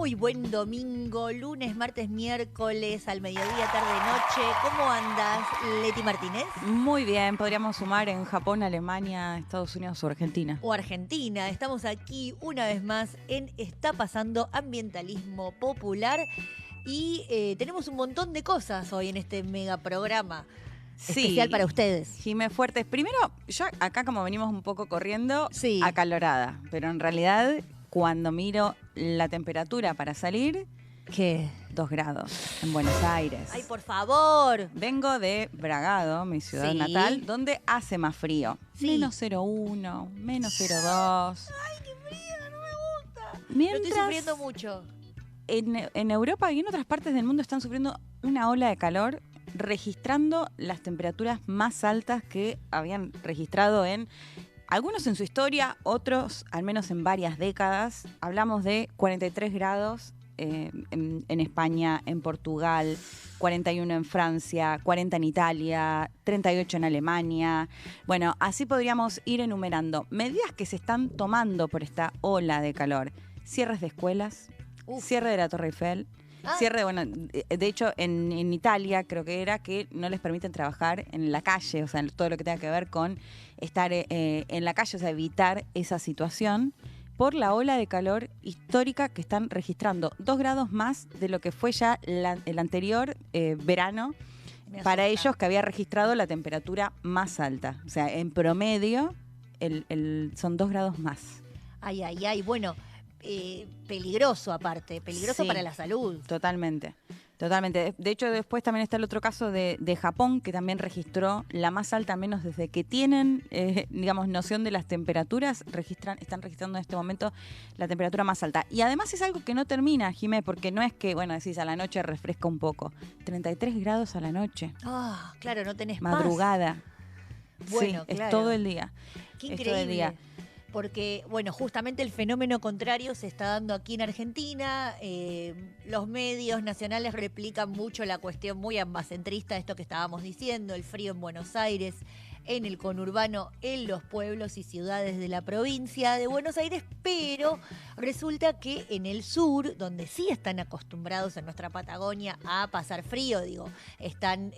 Muy buen domingo, lunes, martes, miércoles, al mediodía, tarde, noche. ¿Cómo andas, Leti Martínez? Muy bien, podríamos sumar en Japón, Alemania, Estados Unidos o Argentina. O Argentina. Estamos aquí una vez más en Está Pasando Ambientalismo Popular y tenemos un montón de cosas hoy en este mega programa. Especial para ustedes. Jimé Fuertes. Primero, yo acá como venimos un poco corriendo, Sí. acalorada, pero en realidad cuando miro la temperatura para salir, ¿Qué? 2 grados en Buenos Aires. ¡Ay, por favor! Vengo de Bragado, mi ciudad Sí. natal, donde hace más frío. Sí. Menos 0,1, menos 0,2. ¡Ay, qué frío! ¡No me gusta! Mientras Lo estoy sufriendo mucho. en Europa y en otras partes del mundo están sufriendo una ola de calor, registrando las temperaturas más altas que habían registrado algunos en su historia, otros al menos en varias décadas. Hablamos de 43 grados en España, en Portugal, 41 en Francia, 40 en Italia, 38 en Alemania. Bueno, así podríamos ir enumerando medidas que se están tomando por esta ola de calor. Cierres de escuelas, cierre de la Torre Eiffel, cierre, bueno, de hecho en Italia creo que era que no les permiten trabajar en la calle, o sea, todo lo que tenga que ver con estar en la calle, o sea, evitar esa situación por la ola de calor histórica que están registrando, 2 grados más de lo que fue ya el anterior verano para ellos, que había registrado la temperatura más alta, o sea, en promedio son 2 grados más. Ay, ay, ay, bueno... peligroso aparte, peligroso Sí, para la salud. Totalmente. De hecho, después también está el otro caso de Japón, que también registró la más alta, menos desde que tienen, digamos, noción de las temperaturas, están registrando en este momento la temperatura más alta. Y además es algo que no termina, Jimé, porque no es que, bueno, decís a la noche refresca un poco. 33 grados a la noche. Ah, claro, no tenés Madrugada. Bueno, sí, claro. es todo el día. Qué Es todo el increíble. día. Porque, bueno, justamente el fenómeno contrario se está dando aquí en Argentina. Los medios nacionales replican mucho la cuestión muy ambacentrista de esto que estábamos diciendo, el frío en Buenos Aires, en el conurbano, en los pueblos y ciudades de la provincia de Buenos Aires, pero resulta que en el sur, donde sí están acostumbrados en nuestra Patagonia a pasar frío, están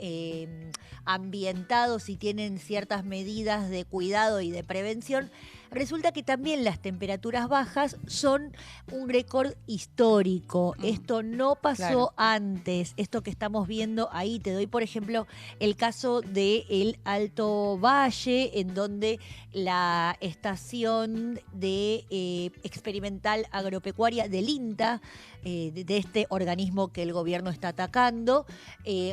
ambientados y tienen ciertas medidas de cuidado y de prevención, resulta que también las temperaturas bajas son un récord histórico. Esto no pasó antes. Esto que estamos viendo ahí, te doy por ejemplo el caso del Alto Valle, en donde la estación de experimental agropecuaria del INTA, de este organismo que el gobierno está atacando,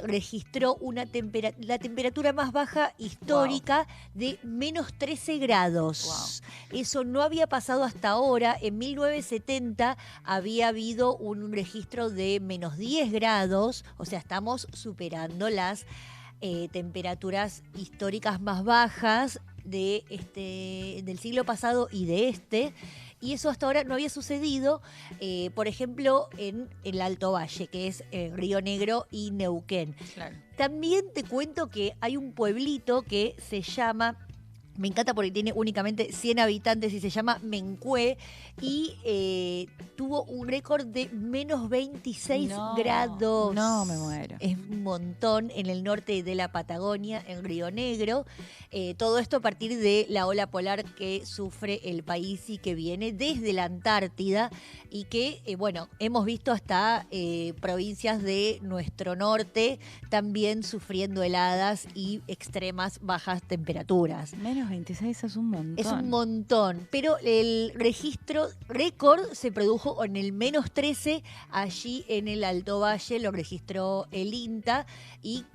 registró la temperatura más baja histórica de menos 13 grados. Wow. Eso no había pasado hasta ahora. En 1970 había habido un registro de menos 10 grados, o sea, estamos superando las temperaturas históricas más bajas del siglo pasado y de este. Y eso hasta ahora no había sucedido, por ejemplo, en el Alto Valle, que es Río Negro y Neuquén. Claro. También te cuento que hay un pueblito que se llama... Me encanta porque tiene únicamente 100 habitantes y se llama Mencué y tuvo un récord de menos 26 grados. No, me muero. Es un montón en el norte de la Patagonia, en Río Negro. Todo esto a partir de la ola polar que sufre el país y que viene desde la Antártida y que, bueno, hemos visto hasta provincias de nuestro norte también sufriendo heladas y extremas bajas temperaturas. Menos 26 es un montón. Es un montón, pero el récord se produjo en el menos 13, allí en el Alto Valle, lo registró el INTA, y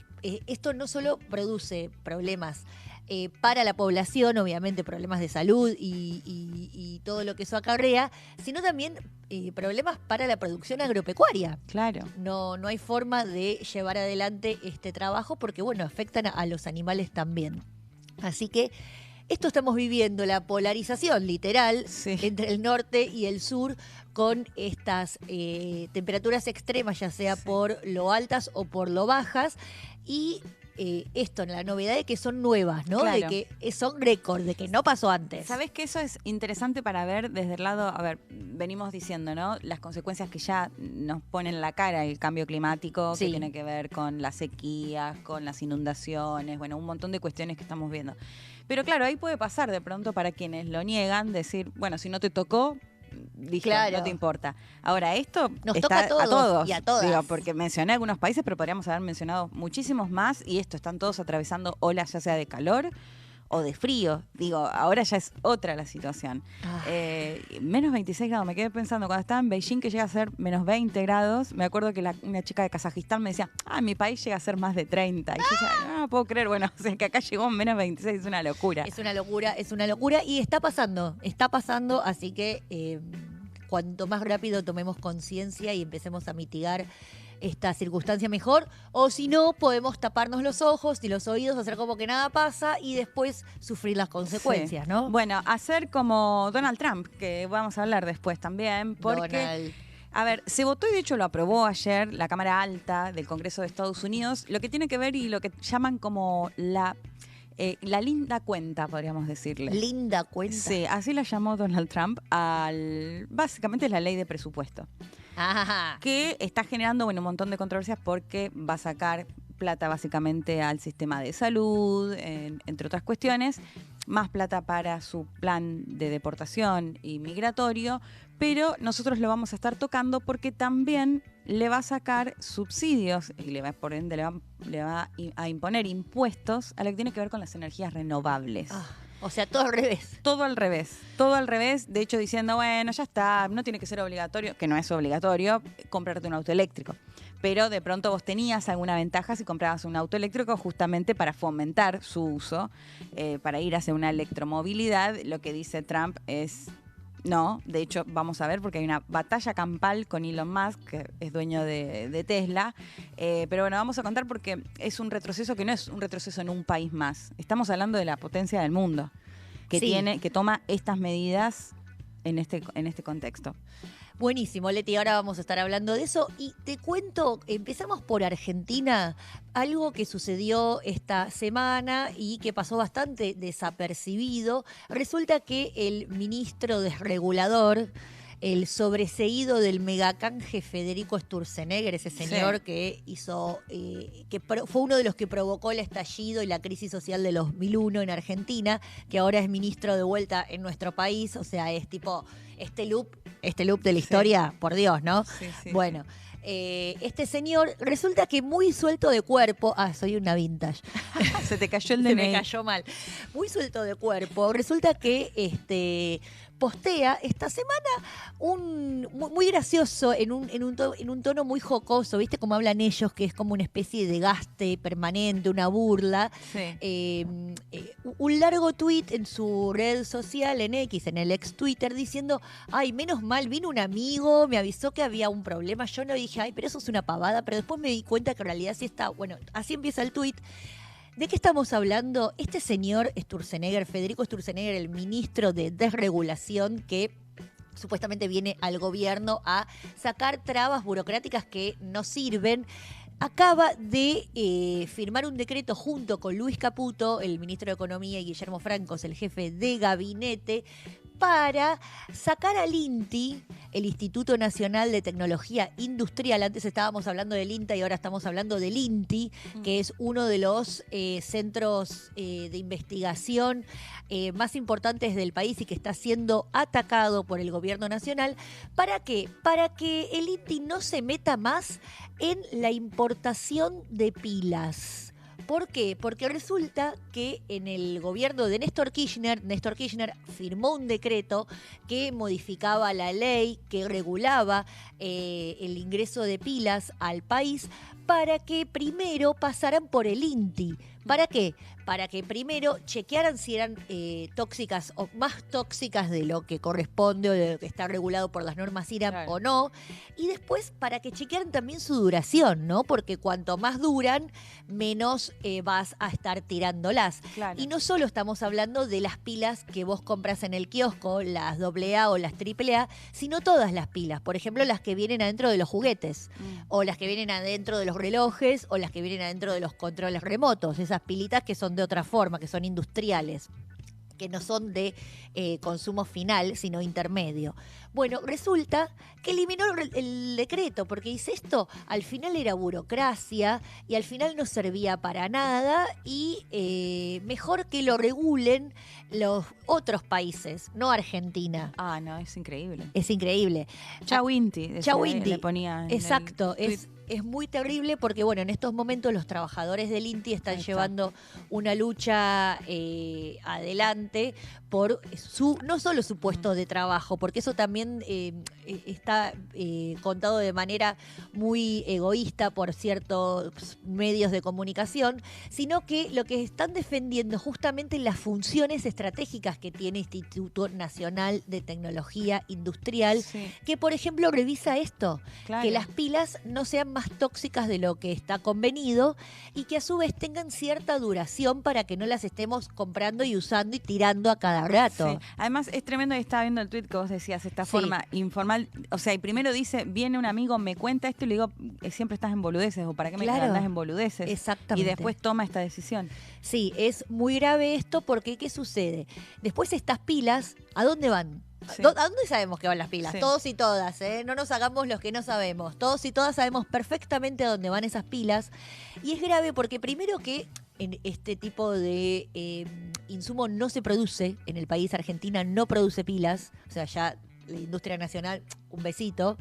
esto no solo produce problemas para la población, obviamente problemas de salud y todo lo que eso acarrea, sino también problemas para la producción agropecuaria. Claro. No hay forma de llevar adelante este trabajo porque, bueno, afectan a los animales también. Así que esto estamos viviendo, la polarización literal entre el norte y el sur con estas temperaturas extremas, ya sea por lo altas o por lo bajas. Y esto, la novedad de que son nuevas, ¿no? Claro. De que son récord, de que no pasó antes. ¿Sabés que eso es interesante para ver desde el lado, a ver, venimos diciendo, ¿no? Las consecuencias que ya nos pone en la cara el cambio climático, Sí. que tiene que ver con las sequías, con las inundaciones, bueno, un montón de cuestiones que estamos viendo. Pero claro, ahí puede pasar de pronto para quienes lo niegan, decir, bueno, si no te tocó, listo, Claro. no te importa. Ahora, esto Nos está toca a todos y a todas. Digo, porque mencioné algunos países, pero podríamos haber mencionado muchísimos más, y esto, están todos atravesando olas ya sea de calor o de frío. Digo, ahora ya es otra la situación. Menos 26 grados, me quedé pensando, cuando estaba en Beijing que llega a ser menos 20 grados, me acuerdo que una chica de Kazajistán me decía, en mi país llega a ser más de 30. Y yo decía, no puedo creer, bueno, o sea, que acá llegó menos 26, es una locura. Es una locura y está pasando, así que cuanto más rápido tomemos conciencia y empecemos a mitigar esta circunstancia mejor, o si no, podemos taparnos los ojos y los oídos, hacer como que nada pasa y después sufrir las consecuencias, Sí. ¿no? Bueno, hacer como Donald Trump, que vamos a hablar después también, porque... Donald. A ver, se votó y de hecho lo aprobó ayer la Cámara Alta del Congreso de Estados Unidos, lo que tiene que ver y lo que llaman como la linda cuenta, podríamos decirle. Linda cuenta. Sí, así la llamó Donald Trump básicamente es la ley de presupuesto, Ajá. que está generando un montón de controversias porque va a sacar plata básicamente al sistema de salud, entre otras cuestiones, más plata para su plan de deportación y migratorio, pero nosotros lo vamos a estar tocando porque también le va a sacar subsidios y por ende le va a imponer impuestos a lo que tiene que ver con las energías renovables. O sea, todo al revés. Todo al revés, de hecho diciendo, bueno, ya está, no tiene que ser obligatorio, que no es obligatorio, comprarte un auto eléctrico. Pero de pronto vos tenías alguna ventaja si comprabas un auto eléctrico justamente para fomentar su uso, para ir hacia una electromovilidad. Lo que dice Trump es... No, de hecho, vamos a ver, porque hay una batalla campal con Elon Musk, que es dueño de Tesla. Pero bueno, vamos a contar porque es un retroceso que no es un retroceso en un país más. Estamos hablando de la potencia del mundo, que que toma estas medidas en este contexto. Buenísimo, Leti, ahora vamos a estar hablando de eso y te cuento, empezamos por Argentina, algo que sucedió esta semana y que pasó bastante desapercibido. Resulta que el ministro desregulador, el sobreseído del megacanje Federico Sturzenegger, ese señor que hizo, fue uno de los que provocó el estallido y la crisis social de 2001 en Argentina, que ahora es ministro de vuelta en nuestro país, o sea, es tipo este loop de la historia, por Dios, ¿no? Sí. Bueno. Este señor resulta que muy suelto de cuerpo, soy una vintage. Se te cayó el Se DNI. me cayó mal. Muy suelto de cuerpo. Resulta que postea esta semana muy gracioso en un tono muy jocoso, ¿viste? Como hablan ellos, que es como una especie de gaste permanente, una burla. Sí. Un largo tuit en su red social, en X, en el ex Twitter, diciendo, menos mal, vino un amigo, me avisó que había un problema. Yo no dije, pero eso es una pavada, pero después me di cuenta que en realidad sí está. Bueno, así empieza el tuit. ¿De qué estamos hablando? Este señor Sturzenegger, Federico Sturzenegger, el ministro de Desregulación, que supuestamente viene al gobierno a sacar trabas burocráticas que no sirven, acaba de firmar un decreto junto con Luis Caputo, el ministro de Economía, y Guillermo Francos, el jefe de gabinete, para sacar al INTI, el Instituto Nacional de Tecnología Industrial. Antes estábamos hablando del INTA y ahora estamos hablando del INTI, que es uno de los centros de investigación más importantes del país y que está siendo atacado por el gobierno nacional. ¿Para qué? Para que el INTI no se meta más en la importación de pilas. ¿Por qué? Porque resulta que en el gobierno de Néstor Kirchner firmó un decreto que modificaba la ley que regulaba el ingreso de pilas al país para que primero pasaran por el INTI. ¿Para qué? Para que primero chequearan si eran tóxicas o más tóxicas de lo que corresponde o de lo que está regulado por las normas IRAP o no. Y después para que chequearan también su duración, ¿no? Porque cuanto más duran, menos vas a estar tirándolas. Claro. Y no solo estamos hablando de las pilas que vos compras en el kiosco, las AA o las AAA, sino todas las pilas. Por ejemplo, las que vienen adentro de los juguetes, o las que vienen adentro de los relojes, o las que vienen adentro de los controles remotos. Esas pilitas que son de otra forma, que son industriales, que no son de consumo final, sino intermedio. Bueno, resulta que eliminó el decreto, porque dice esto, al final era burocracia y al final no servía para nada y mejor que lo regulen los otros países, no Argentina. Ah, no, es increíble. Es increíble. Chau Inti. Chau Inti. Le ponía exacto, es muy terrible porque, bueno, en estos momentos los trabajadores del INTI están llevando una lucha adelante por no solo su puesto de trabajo, porque eso también está contado de manera muy egoísta por ciertos medios de comunicación, sino que lo que están defendiendo justamente las funciones estratégicas que tiene Instituto Nacional de Tecnología Industrial, que, por ejemplo, revisa esto, que las pilas no sean más tóxicas de lo que está convenido y que a su vez tengan cierta duración para que no las estemos comprando y usando y tirando a cada rato. Sí. Además es tremendo, y estaba viendo el tuit que vos decías, esta forma informal, o sea, y primero dice, viene un amigo, me cuenta esto y le digo, siempre estás en boludeces, o para qué me andás en boludeces. Exactamente. Y después toma esta decisión. Sí, es muy grave esto porque ¿qué sucede? Después estas pilas, ¿a dónde van? Sí. ¿A dónde sabemos que van las pilas? Sí. Todos y todas, no nos hagamos los que no sabemos. Todos y todas sabemos perfectamente a dónde van esas pilas. Y es grave porque primero que en este tipo de insumo no se produce en el país. Argentina no produce pilas. O sea, ya la industria nacional, un besito.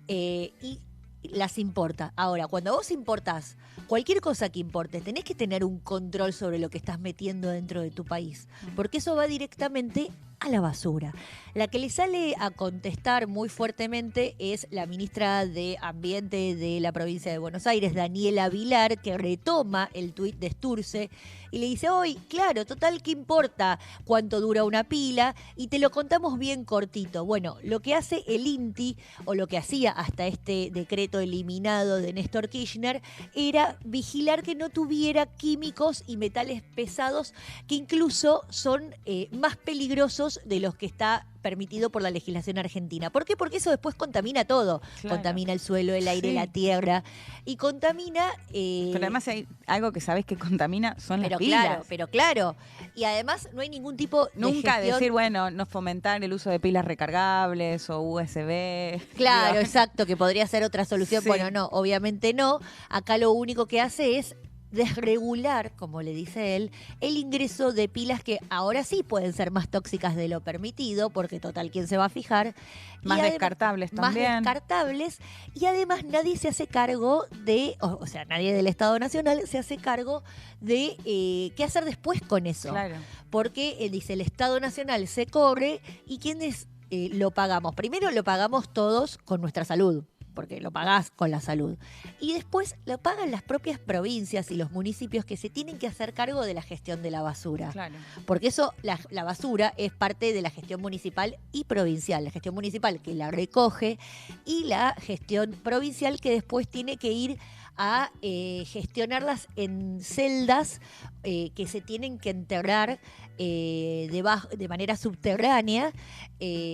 Y las importa. Ahora, cuando vos importás cualquier cosa que importe, tenés que tener un control sobre lo que estás metiendo dentro de tu país. Porque eso va directamente a la basura. La que le sale a contestar muy fuertemente es la ministra de Ambiente de la provincia de Buenos Aires, Daniela Vilar, que retoma el tuit de Sturze y le dice, hoy, claro, total, ¿qué importa cuánto dura una pila? Y te lo contamos bien cortito. Bueno, lo que hace el INTI, o lo que hacía hasta este decreto eliminado de Néstor Kirchner, era vigilar que no tuviera químicos y metales pesados que incluso son más peligrosos de los que está permitido por la legislación argentina. ¿Por qué? Porque eso después contamina todo. Claro. Contamina el suelo, el aire, la tierra. Y contamina... Pero además hay algo que sabés que contamina, son las pilas. Pero claro. Y además no hay ningún tipo de Nunca gestión... decir, bueno, no fomentar el uso de pilas recargables o USB. Claro, exacto, que podría ser otra solución. Sí. Bueno, no, obviamente no. Acá lo único que hace es desregular, como le dice él, el ingreso de pilas que ahora sí pueden ser más tóxicas de lo permitido, porque total, ¿quién se va a fijar? Más descartables también. Más descartables, y además nadie se hace cargo de, o sea, nadie del Estado Nacional se hace cargo de qué hacer después con eso. Claro. Porque, dice, el Estado Nacional se corre y ¿quiénes lo pagamos? Primero lo pagamos todos con nuestra salud, porque lo pagás con la salud. Y después lo pagan las propias provincias y los municipios que se tienen que hacer cargo de la gestión de la basura. Claro. Porque eso, la basura es parte de la gestión municipal y provincial. La gestión municipal que la recoge y la gestión provincial que después tiene que ir a gestionarlas en celdas que se tienen que enterrar de manera subterránea,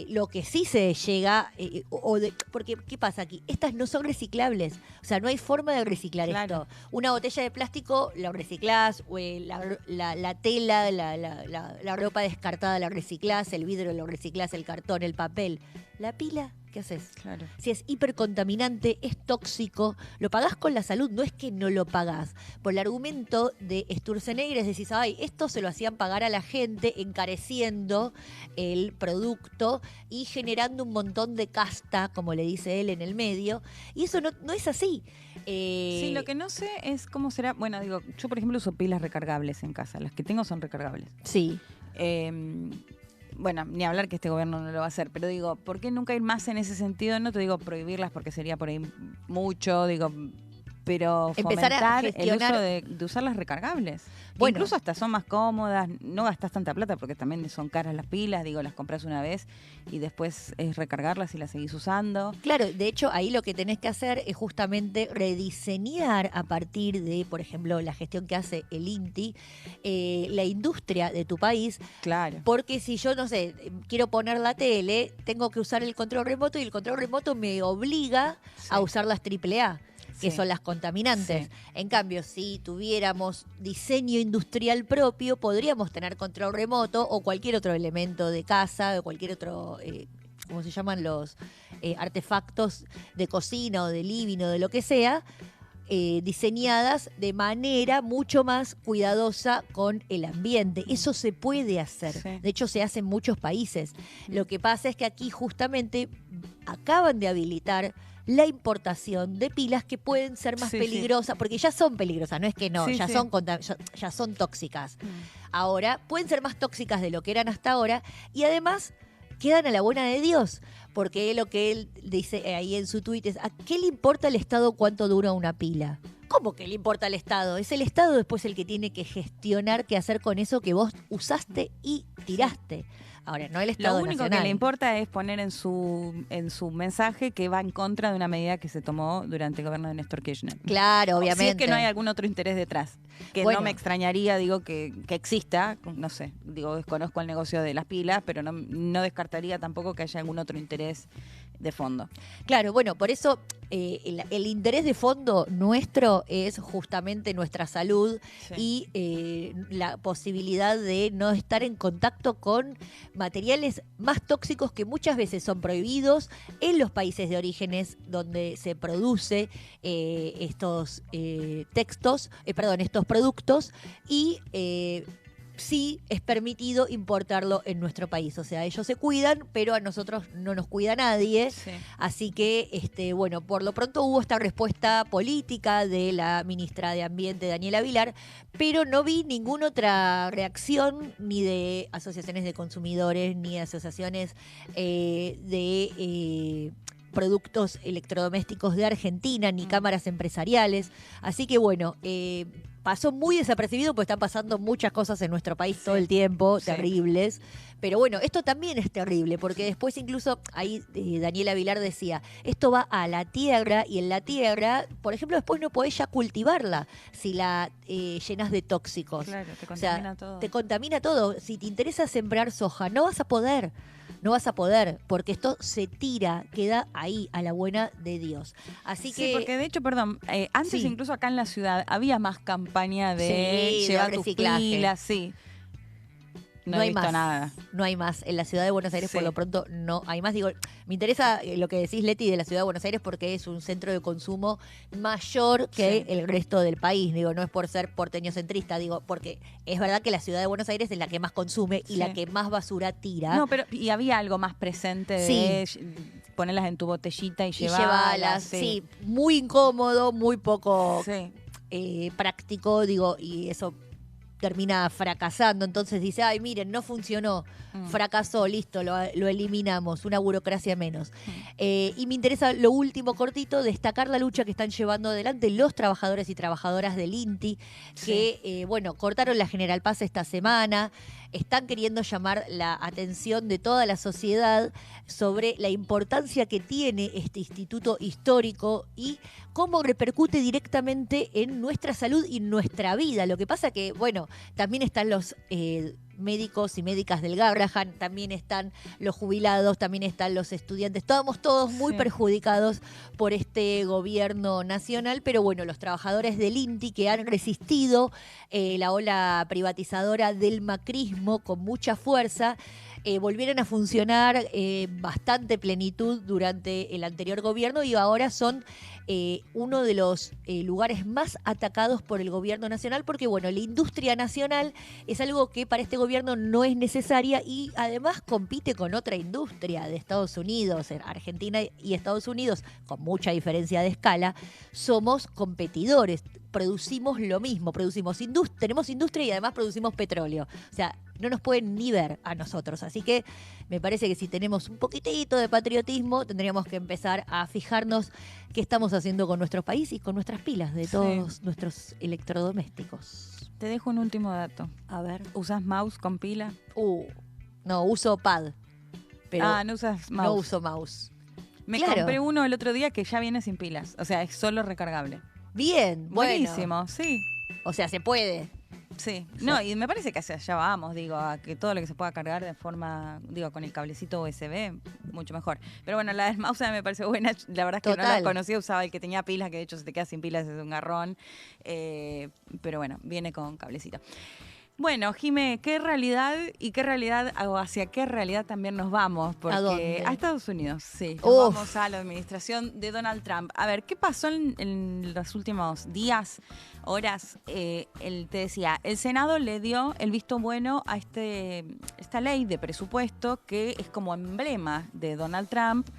lo que sí se llega, porque ¿qué pasa aquí? Estas no son reciclables, o sea, no hay forma de reciclar esto. Una botella de plástico la reciclás, o la tela, la ropa descartada la reciclás, el vidrio lo reciclás, el cartón, el papel. La pila, ¿qué haces? Claro. Si es hipercontaminante, es tóxico, lo pagás con la salud, no es que no lo pagás. Por el argumento de Sturzenegger decís, ay, esto se lo hacían pagar a la gente encareciendo el producto y generando un montón de casta, como le dice él en el medio, y eso no es así. Sí, lo que no sé es cómo será, bueno, digo, yo por ejemplo uso pilas recargables en casa, las que tengo son recargables. Sí. Bueno, ni hablar que este gobierno no lo va a hacer, pero digo, ¿por qué nunca ir más en ese sentido? No te digo prohibirlas porque sería por ahí mucho, digo, pero empezar a fomentar el gestionar. uso de usar las recargables. Bueno. Incluso hasta son más cómodas, no gastas tanta plata porque también son caras las pilas, digo, las compras una vez y después es recargarlas y las seguís usando. Claro, de hecho ahí lo que tenés que hacer es justamente rediseñar a partir de, por ejemplo, la gestión que hace el INTI, la industria de tu país. Claro. Porque si yo, no sé, quiero poner la tele, tengo que usar el control remoto y el control remoto me obliga a usar las AAA, que son las contaminantes. Sí. En cambio, si tuviéramos diseño industrial propio, podríamos tener control remoto o cualquier otro elemento de casa o cualquier otro, ¿cómo se llaman los artefactos de cocina o de living o de lo que sea? Diseñadas de manera mucho más cuidadosa con el ambiente. Eso se puede hacer. Sí. De hecho, se hace en muchos países. Lo que pasa es que aquí justamente acaban de habilitar la importación de pilas que pueden ser más peligrosas, porque ya son peligrosas, no es que no, ya son tóxicas. Ahora, pueden ser más tóxicas de lo que eran hasta ahora y además quedan a la buena de Dios, porque lo que él dice ahí en su tuit es, ¿a qué le importa al Estado cuánto dura una pila? ¿Cómo que le importa al Estado? Es el Estado después el que tiene que gestionar qué hacer con eso que vos usaste y tiraste. Ahora, no el Estado Lo único nacional. que le importa es poner en su mensaje que va en contra de una medida que se tomó durante el gobierno de Néstor Kirchner. Claro, obviamente. Si es que no hay algún otro interés detrás. Que Bueno. no me extrañaría, digo, que exista, no sé, digo, desconozco el negocio de las pilas, pero no descartaría tampoco que haya algún otro interés de fondo. Claro, bueno, por eso el interés de fondo nuestro es justamente nuestra salud y la posibilidad de no estar en contacto con materiales más tóxicos que muchas veces son prohibidos en los países de orígenes donde se produce estos productos y sí es permitido importarlo en nuestro país. O sea, ellos se cuidan, pero a nosotros no nos cuida nadie. Sí. Así que, bueno, por lo pronto hubo esta respuesta política de la ministra de Ambiente, Daniela Vilar, pero no vi ninguna otra reacción ni de asociaciones de consumidores, ni de asociaciones de productos electrodomésticos de Argentina, ni cámaras empresariales. Así que, bueno, pasó muy desapercibido, porque están pasando muchas cosas en nuestro país todo el tiempo, terribles. Pero bueno, esto también es terrible, porque después incluso ahí Daniela Vilar decía, esto va a la tierra y en la tierra, por ejemplo, después no podés ya cultivarla si la llenas de tóxicos. Claro, te contamina todo. Te contamina todo. Si te interesa sembrar soja, no vas a poder. No vas a poder, porque esto se tira, queda ahí, a la buena de Dios. Así que... Sí, porque de hecho, perdón, antes incluso acá en la ciudad había más campaña de llevar tus pilas, No he visto nada. No hay más. En la ciudad de Buenos Aires, por lo pronto, no hay más. Digo, me interesa lo que decís, Leti, de la ciudad de Buenos Aires, porque es un centro de consumo mayor que el resto del país. Digo, no es por ser porteñocentrista, digo, porque es verdad que la ciudad de Buenos Aires es la que más consume y la que más basura tira. No, pero y había algo más presente de ponerlas en tu botellita y llevarlas. Sí, muy incómodo, muy poco práctico, digo, y eso termina fracasando. Entonces dice, ay, miren, no funcionó, fracasó, listo, lo eliminamos, una burocracia menos. Y me interesa lo último cortito, destacar la lucha que están llevando adelante los trabajadores y trabajadoras del INTI, que, bueno, cortaron la General Paz esta semana, están queriendo llamar la atención de toda la sociedad sobre la importancia que tiene este instituto histórico y cómo repercute directamente en nuestra salud y nuestra vida. Lo que pasa que, bueno, también están los médicos y médicas del Garrahan, también están los jubilados, también están los estudiantes. Estamos todos muy perjudicados por este gobierno nacional, pero bueno, los trabajadores del INTI que han resistido la ola privatizadora del macrismo con mucha fuerza, volvieron a funcionar bastante plenitud durante el anterior gobierno y ahora son uno de los lugares más atacados por el gobierno nacional porque, bueno, la industria nacional es algo que para este gobierno no es necesaria y además compite con otra industria de Estados Unidos. En Argentina y Estados Unidos, con mucha diferencia de escala, somos competidores. Producimos lo mismo, tenemos industria y además producimos petróleo. O sea, no nos pueden ni ver a nosotros. Así que me parece que si tenemos un poquitito de patriotismo, tendríamos que empezar a fijarnos qué estamos haciendo con nuestro país y con nuestras pilas de todos nuestros electrodomésticos. Te dejo un último dato. A ver. ¿Usas mouse con pila? No, uso pad. Pero no usas mouse. No uso mouse. Me compré uno el otro día que ya viene sin pilas. O sea, es solo recargable. Bien, buenísimo, sí. O sea, se puede. Sí, no, y me parece que hacia allá vamos, digo, a que todo lo que se pueda cargar de forma, digo, con el cablecito USB, mucho mejor. Pero bueno, la del mouse me parece buena, la verdad es que no la conocía, usaba el que tenía pilas, que de hecho si te quedas sin pilas es un garrón, pero bueno, viene con cablecito. Bueno, Jimé, ¿qué realidad y qué realidad, o hacia qué realidad también nos vamos? Porque ¿A dónde? A Estados Unidos, sí. Nos vamos a la administración de Donald Trump. A ver, ¿qué pasó en los últimos días, horas? Te decía, el Senado le dio el visto bueno a esta ley de presupuesto que es como emblema de Donald Trump.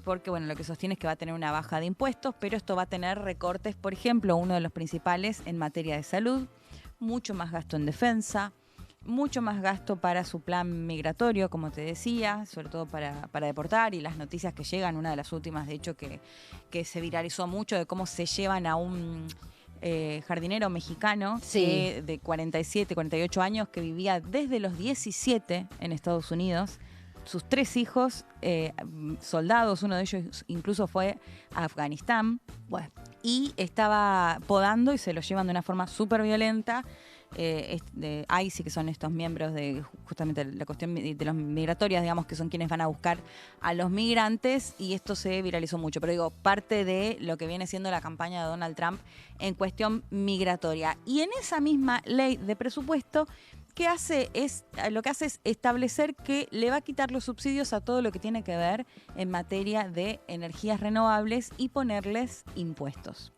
Porque bueno, lo que sostiene es que va a tener una baja de impuestos, pero esto va a tener recortes, por ejemplo, uno de los principales en materia de salud, mucho más gasto en defensa, mucho más gasto para su plan migratorio, como te decía, sobre todo para deportar, y las noticias que llegan, una de las últimas, de hecho, que se viralizó mucho, de cómo se llevan a un jardinero mexicano de 47, 48 años, que vivía desde los 17 en Estados Unidos. Sus 3 hijos, soldados, uno de ellos incluso fue a Afganistán. Bueno, y estaba podando y se lo llevan de una forma súper violenta. ICE, que son estos miembros de justamente la cuestión de los migratorias, digamos, que son quienes van a buscar a los migrantes, y esto se viralizó mucho. Pero digo, parte de lo que viene siendo la campaña de Donald Trump en cuestión migratoria. Y en esa misma ley de presupuesto, lo que hace es establecer que le va a quitar los subsidios a todo lo que tiene que ver en materia de energías renovables y ponerles impuestos.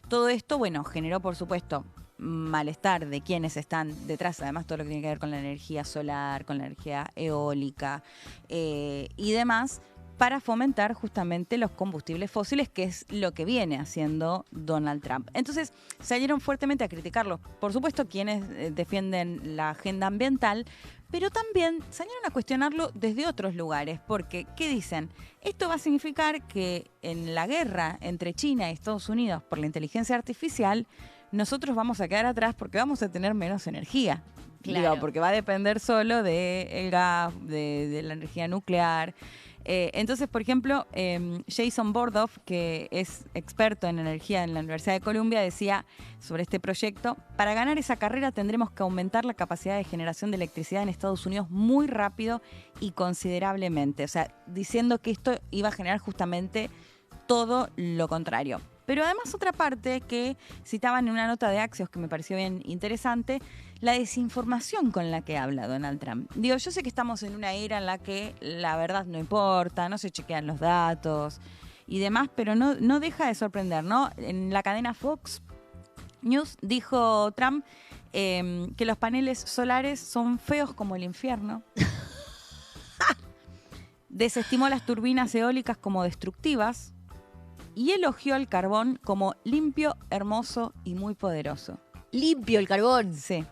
Todo esto, bueno, generó, por supuesto, malestar de quienes están detrás, además todo lo que tiene que ver con la energía solar, con la energía eólica y demás, para fomentar justamente los combustibles fósiles, que es lo que viene haciendo Donald Trump. Entonces, salieron fuertemente a criticarlo. Por supuesto, quienes defienden la agenda ambiental, pero también salieron a cuestionarlo desde otros lugares, porque, ¿qué dicen? Esto va a significar que en la guerra entre China y Estados Unidos por la inteligencia artificial, nosotros vamos a quedar atrás porque vamos a tener menos energía. Claro. Digo, porque va a depender solo del gas, de la energía nuclear. Entonces, por ejemplo, Jason Bordoff, que es experto en energía en la Universidad de Columbia, decía sobre este proyecto: para ganar esa carrera tendremos que aumentar la capacidad de generación de electricidad en Estados Unidos muy rápido y considerablemente. O sea, diciendo que esto iba a generar justamente todo lo contrario. Pero además otra parte que citaban en una nota de Axios que me pareció bien interesante, la desinformación con la que habla Donald Trump. Digo, yo sé que estamos en una era en la que la verdad no importa, no se chequean los datos y demás, pero no deja de sorprender, ¿no? En la cadena Fox News dijo Trump que los paneles solares son feos como el infierno. Desestimó las turbinas eólicas como destructivas. Y elogió el carbón como limpio, hermoso y muy poderoso. ¿Limpio el carbón? Sí.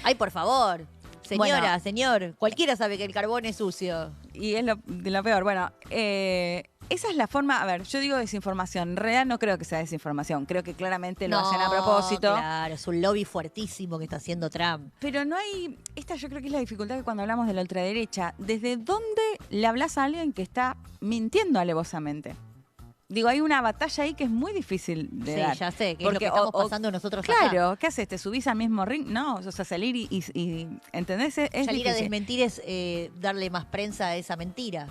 Ay, por favor. Señora, señor, cualquiera sabe que el carbón es sucio. Y es lo peor. Bueno, esa es la forma. A ver, yo digo desinformación. En realidad no creo que sea desinformación. Creo que claramente lo hacen a propósito. Claro, es un lobby fuertísimo que está haciendo Trump. Pero no hay. Esta yo creo que es la dificultad que cuando hablamos de la ultraderecha. ¿Desde dónde le hablas a alguien que está mintiendo alevosamente? Digo, hay una batalla ahí que es muy difícil de dar. Sí, ya sé, que es lo que estamos pasando nosotros acá. Claro, ¿qué haces? ¿Te subís al mismo ring? No, o sea, salir y ¿entendés? Es salir difícil. A desmentir es darle más prensa a esa mentira.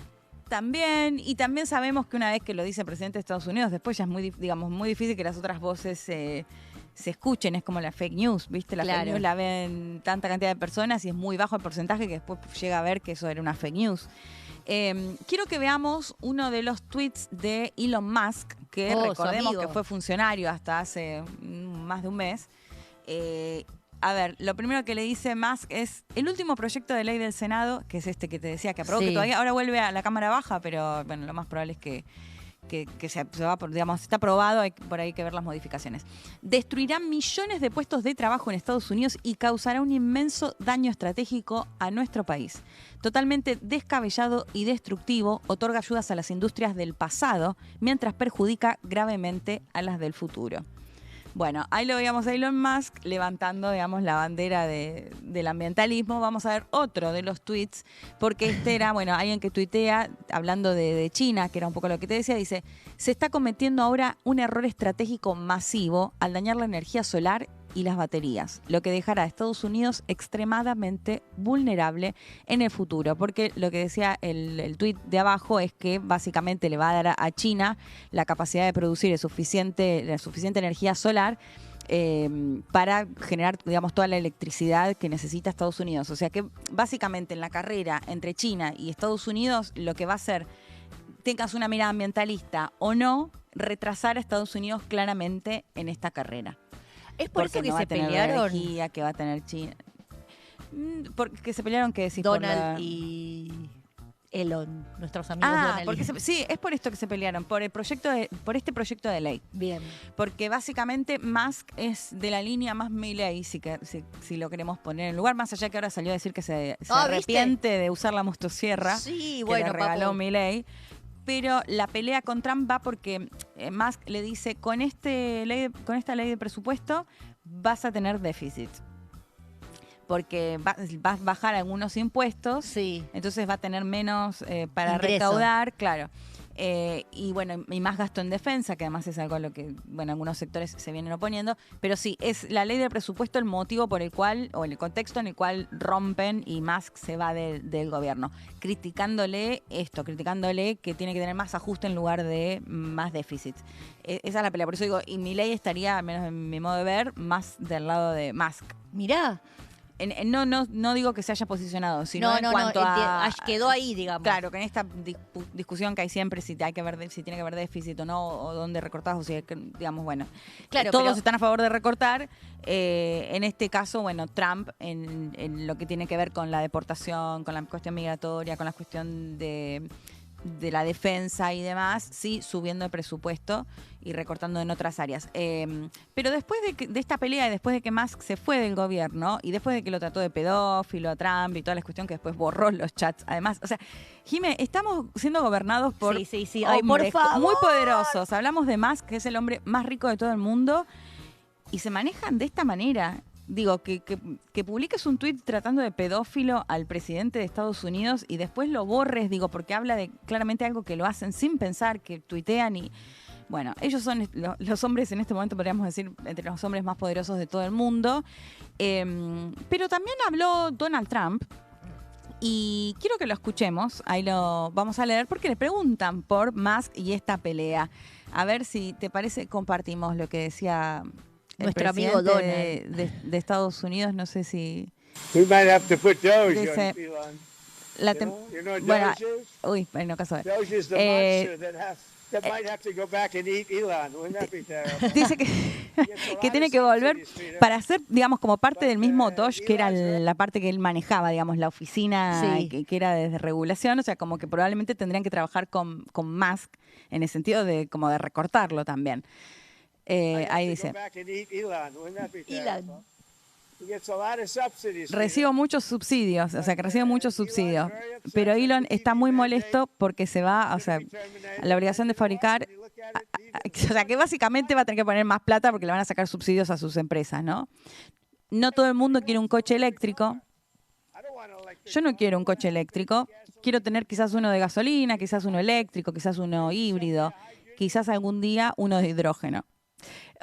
También, y también sabemos que una vez que lo dice el presidente de Estados Unidos, después ya es muy difícil que las otras voces se escuchen. Es como la fake news, ¿viste? La fake news la ven tanta cantidad de personas y es muy bajo el porcentaje que después llega a ver que eso era una fake news. Quiero que veamos uno de los tweets de Elon Musk, que recordemos que fue funcionario hasta hace más de un mes. A ver, lo primero que le dice Musk es: el último proyecto de ley del Senado, que es este que te decía que aprobó, que todavía ahora vuelve a la Cámara Baja, pero bueno, lo más probable es que se va, digamos, está aprobado, por ahí hay que ver las modificaciones. Destruirá millones de puestos de trabajo en Estados Unidos y causará un inmenso daño estratégico a nuestro país. Totalmente descabellado y destructivo, otorga ayudas a las industrias del pasado, mientras perjudica gravemente a las del futuro. Bueno, ahí lo veíamos a Elon Musk levantando, digamos, la bandera del ambientalismo. Vamos a ver otro de los tweets, porque este era, bueno, alguien que tuitea, hablando de China, que era un poco lo que te decía, dice, se está cometiendo ahora un error estratégico masivo al dañar la energía solar y las baterías, lo que dejará a Estados Unidos extremadamente vulnerable en el futuro, porque lo que decía el tuit de abajo es que básicamente le va a dar a China la capacidad de producir la suficiente energía solar para generar, digamos, toda la electricidad que necesita Estados Unidos. O sea que básicamente en la carrera entre China y Estados Unidos lo que va a hacer, tengas una mirada ambientalista o no, retrasar a Estados Unidos claramente en esta carrera. ¿Es por eso que se pelearon? La energía que va a tener China. Porque se pelearon, ¿qué decís? Donald y Elon, nuestros amigos Donald. Sí, es por esto que se pelearon, por este proyecto de ley. Bien. Porque básicamente Musk es de la línea más Milley, si lo queremos poner en lugar, más allá que ahora salió a decir que se arrepiente de usar la motosierra que le regaló Milley. Pero la pelea con Trump va porque Musk le dice, con esta ley de presupuesto vas a tener déficit. Porque vas a bajar algunos impuestos, sí. Entonces va a tener menos para ingreso. Recaudar, claro. Y bueno, y más gasto en defensa, que además es algo a lo que, bueno, algunos sectores se vienen oponiendo. Pero sí, es la ley de presupuesto el motivo por el cual, o el contexto en el cual rompen y Musk se va del gobierno. Criticándole que tiene que tener más ajuste en lugar de más déficit. Esa es la pelea. Por eso digo, y Milley estaría, al menos en mi modo de ver, más del lado de Musk. Mirá. No digo que se haya posicionado, sino en cuanto a... Quedó ahí, digamos. Claro, que en esta discusión que hay siempre, si tiene que haber déficit o no, o dónde recortás, o si, digamos, bueno, claro, todos están a favor de recortar. En este caso, bueno, Trump, en lo que tiene que ver con la deportación, con la cuestión migratoria, con la cuestión de la defensa y demás, sí, subiendo el presupuesto y recortando en otras áreas. Pero después de esta pelea y después de que Musk se fue del gobierno y después de que lo trató de pedófilo a Trump y toda la cuestión que después borró los chats, además, o sea, Jimé, estamos siendo gobernados por hombres muy poderosos. Hablamos de Musk, que es el hombre más rico de todo el mundo, y se manejan de esta manera. Digo, que publiques un tuit tratando de pedófilo al presidente de Estados Unidos y después lo borres, digo, porque habla de claramente algo que lo hacen sin pensar, que tuitean y... Bueno, ellos son los hombres, en este momento podríamos decir, entre los hombres más poderosos de todo el mundo. Pero también habló Donald Trump y quiero que lo escuchemos, ahí lo vamos a leer, porque le preguntan por Musk y esta pelea. A ver si te parece, compartimos lo que decía... Nuestro amigo Donald de Estados Unidos, no sé si... We might have to put Doge dice, on Elon. You know what bueno, Doge is? Uy, no caso. Doge is the monster that might have to go back and eat Elon. Wouldn't that be terrible? Dice que tiene que volver para ser, digamos, como parte del mismo Doge, que era la parte que él manejaba, digamos, la oficina que era de regulación. O sea, como que probablemente tendrían que trabajar con Musk en el sentido de como de recortarlo también. Ahí dice, recibo muchos subsidios, pero Elon está muy molesto porque se va, o sea, a la obligación de fabricar, o sea, que básicamente va a tener que poner más plata porque le van a sacar subsidios a sus empresas, ¿no? No todo el mundo quiere un coche eléctrico. Yo no quiero un coche eléctrico, quiero tener quizás uno de gasolina, quizás uno eléctrico, quizás uno híbrido, quizás algún día uno de hidrógeno.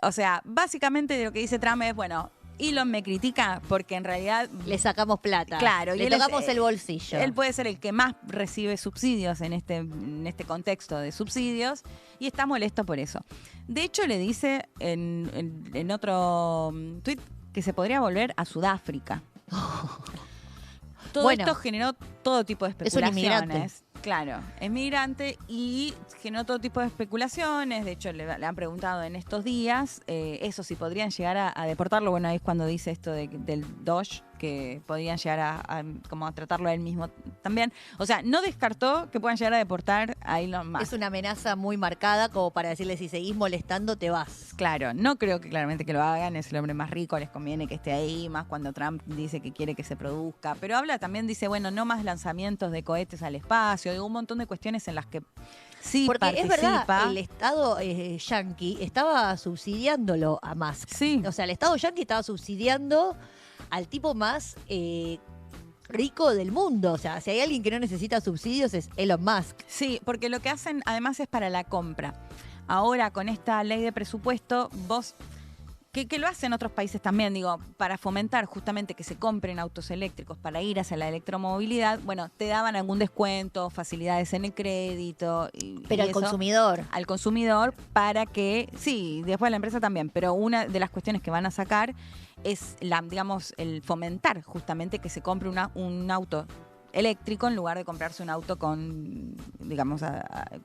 O sea, básicamente lo que dice Trump es, bueno, Elon me critica porque en realidad... Le sacamos plata. Claro. Le tocamos el bolsillo. Él puede ser el que más recibe subsidios en este contexto de subsidios y está molesto por eso. De hecho, le dice en otro tuit que se podría volver a Sudáfrica. Todo esto generó todo tipo de especulaciones. Es un inmigrante. Claro, es migrante y generó todo tipo de especulaciones. De hecho, le han preguntado en estos días eso, si podrían llegar a deportarlo. Bueno, ahí es cuando dice esto del Doge, que podían llegar como a tratarlo a él mismo también. O sea, no descartó que puedan llegar a deportar a Elon Musk. Es una amenaza muy marcada como para decirle si seguís molestando te vas. Claro, no creo que claramente que lo hagan, es el hombre más rico, les conviene que esté ahí, más cuando Trump dice que quiere que se produzca. Pero habla también, dice, bueno, no más lanzamientos de cohetes al espacio, digo, un montón de cuestiones en las que sí porque participa. es verdad, el Estado yanqui estaba subsidiándolo a Musk. Sí. O sea, el Estado yanqui estaba subsidiando al tipo más rico del mundo. O sea, si hay alguien que no necesita subsidios es Elon Musk. Sí, porque lo que hacen además es para la compra. Ahora, con esta ley de presupuesto, vos... Que lo hacen otros países también, digo, para fomentar justamente que se compren autos eléctricos para ir hacia la electromovilidad, bueno, te daban algún descuento, facilidades en el crédito. Pero al consumidor. Al consumidor para que, sí, después la empresa también, pero una de las cuestiones que van a sacar es, digamos, el fomentar justamente que se compre un auto eléctrico en lugar de comprarse un auto con, digamos,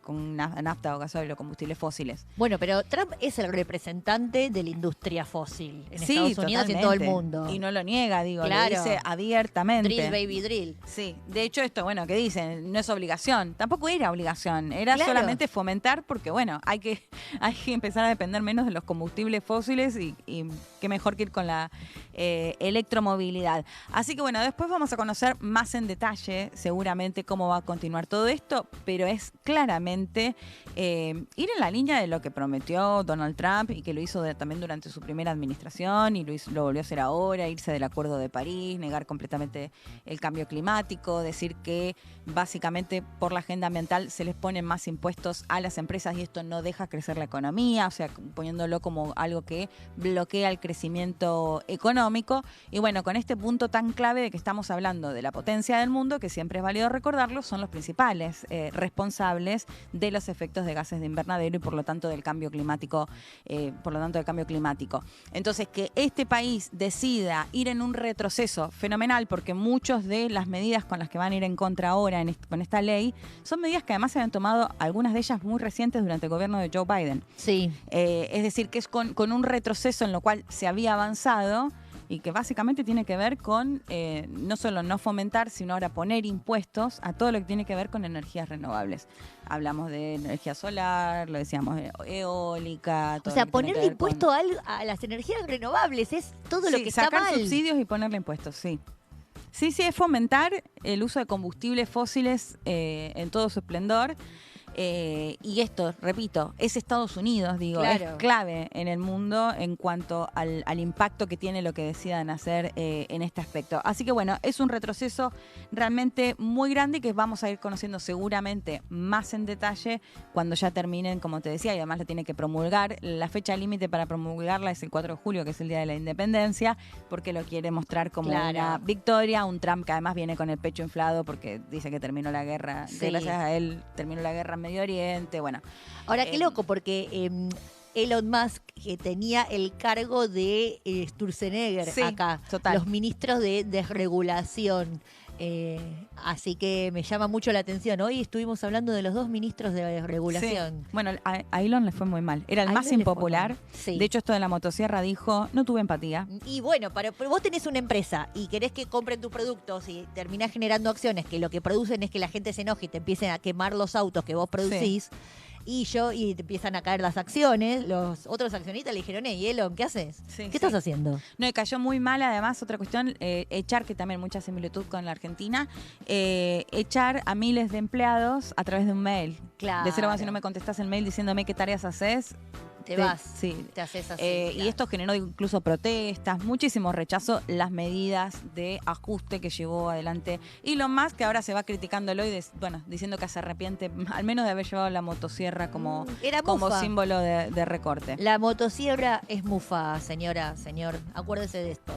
con nafta o gasoil o combustibles fósiles. Bueno, pero Trump es el representante de la industria fósil en Sí, Estados Unidos totalmente. y en todo el mundo. Y no lo niega, digo, Claro. lo dice abiertamente. Drill, baby, drill. Sí, de hecho esto, bueno, que dicen, no es obligación. Tampoco era obligación, era Claro. solamente fomentar porque, bueno, hay que empezar a depender menos de los combustibles fósiles y qué mejor que ir con la electromovilidad. Así que, bueno, después vamos a conocer más en detalle seguramente cómo va a continuar todo esto, pero es claramente ir en la línea de lo que prometió Donald Trump y que lo hizo también durante su primera administración y lo volvió a hacer ahora, irse del Acuerdo de París, negar completamente el cambio climático, decir que básicamente por la agenda ambiental se les ponen más impuestos a las empresas y esto no deja crecer la economía, o sea, poniéndolo como algo que bloquea el crecimiento económico. Y bueno, con este punto tan clave de que estamos hablando de la potencia del mundo, que siempre es válido recordarlo, son los principales responsables de los efectos de gases de invernadero y por lo tanto del cambio climático, Entonces, que este país decida ir en un retroceso fenomenal, porque muchas de las medidas con las que van a ir en contra ahora con esta ley son medidas que además se han tomado, algunas de ellas muy recientes durante el gobierno de Joe Biden. Sí. Es decir, que es con un retroceso en lo cual se había avanzado y que básicamente tiene que ver con no solo no fomentar, sino ahora poner impuestos a todo lo que tiene que ver con energías renovables. Hablamos de energía solar, lo decíamos, eólica. Todo O sea, lo que tiene que ponerle ver impuesto a las energías renovables es todo lo Sí, que está sacar mal. subsidios y ponerle impuestos, sí. Sí, es fomentar el uso de combustibles fósiles en todo su esplendor. Y esto, repito, es Estados Unidos, digo, Claro. es clave en el mundo en cuanto al impacto que tiene lo que decidan hacer en este aspecto. Así que bueno, es un retroceso realmente muy grande que vamos a ir conociendo seguramente más en detalle cuando ya terminen, como te decía, y además lo tiene que promulgar. La fecha límite para promulgarla es el 4 de julio, que es el Día de la Independencia, porque lo quiere mostrar como Claro. una victoria, un Trump que además viene con el pecho inflado porque dice que terminó la guerra, Sí. que gracias a él terminó la guerra en Medio Oriente, bueno. Ahora, qué loco, porque Elon Musk tenía el cargo de Sturzenegger Sí, acá, total. los ministros de desregulación. Así que me llama mucho la atención. Hoy estuvimos hablando de los dos ministros de desregulación. Sí. Bueno, a Elon le fue muy mal. Era el A más Elon le fue impopular. mal. Sí. De hecho, esto de la motosierra dijo, no tuve empatía. Y bueno, pero vos tenés una empresa y querés que compren tus productos y terminás generando acciones que lo que producen es que la gente se enoje y te empiecen a quemar los autos que vos producís. Y te empiezan a caer las acciones, los otros accionistas le dijeron, hey, Elon, ¿qué haces? Sí, ¿Qué sí. estás haciendo? No, y cayó muy mal, además, otra cuestión, echar, que también mucha similitud con la Argentina, echar a miles de empleados a través de un mail. Claro. Decir, bueno, si no me contestás el mail diciéndome qué tareas haces, Te vas, Sí. te haces así. Y claro. esto generó incluso protestas, muchísimo rechazo, las medidas de ajuste que llevó adelante Elon Musk, que ahora se va criticándolo y diciendo que se arrepiente al menos de haber llevado la motosierra como Era mufa. símbolo de recorte. La motosierra es mufa, señora, señor. Acuérdese de esto.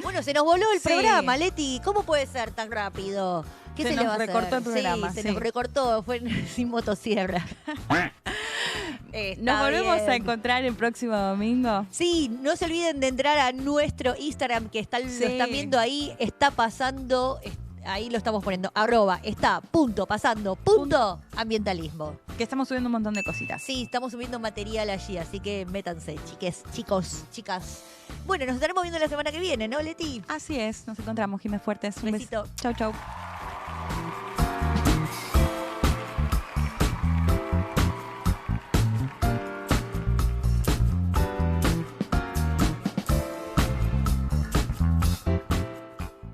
Bueno, se nos voló el Sí. programa, Leti. ¿Cómo puede ser tan rápido? ¿Qué Se se, nos le va a hacer? recortó el programa, Sí, se sí. nos recortó. Fue sin motosierra. Nos volvemos bien. a encontrar el próximo domingo. Sí, no se olviden de entrar a nuestro Instagram, que lo Sí. están viendo ahí. Está pasando ahí lo estamos poniendo. @está.pasando.ambientalismo. Que estamos subiendo un montón de cositas. Sí, estamos subiendo material allí, así que métanse, chicos, chicas. Bueno, nos estaremos viendo la semana que viene, ¿no, Leti? Así es, nos encontramos, Jimé Fuertes. Un Besito. Chau, chau.